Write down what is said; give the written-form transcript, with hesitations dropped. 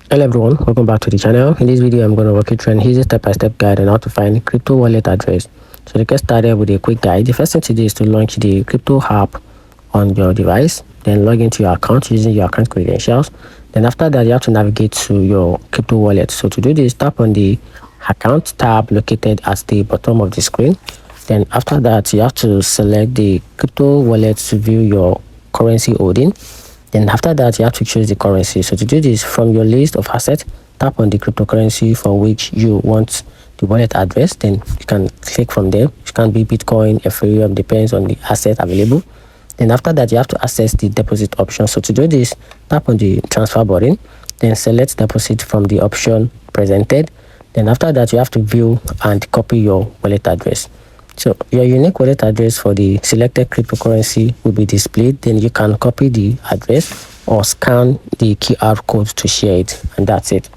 Hello everyone, welcome back to the channel. In this video I'm going to walk you through an easy step-by-step guide on how to find crypto wallet address. So to get started with a quick guide, the first thing to do is to launch the crypto app on your device, then log into your account using your account credentials. Then after that you have to navigate to your crypto wallet. So to do this, tap on the account tab located at the bottom of the screen. Then after that you have to select the crypto wallet to view your currency holding. Then after that you have to choose the currency. So to do this, from your list of assets, tap on the cryptocurrency for which you want the wallet address. Then you can click from there. It can be Bitcoin, Ethereum, depends on the asset available. Then after that you have to access the deposit option. So to do this, tap on the transfer button, then select deposit from the option presented. Then after that you have to view and copy your wallet address. So your unique wallet address for the selected cryptocurrency will be displayed. Then you can copy the address or scan the QR code to share it, and that's it.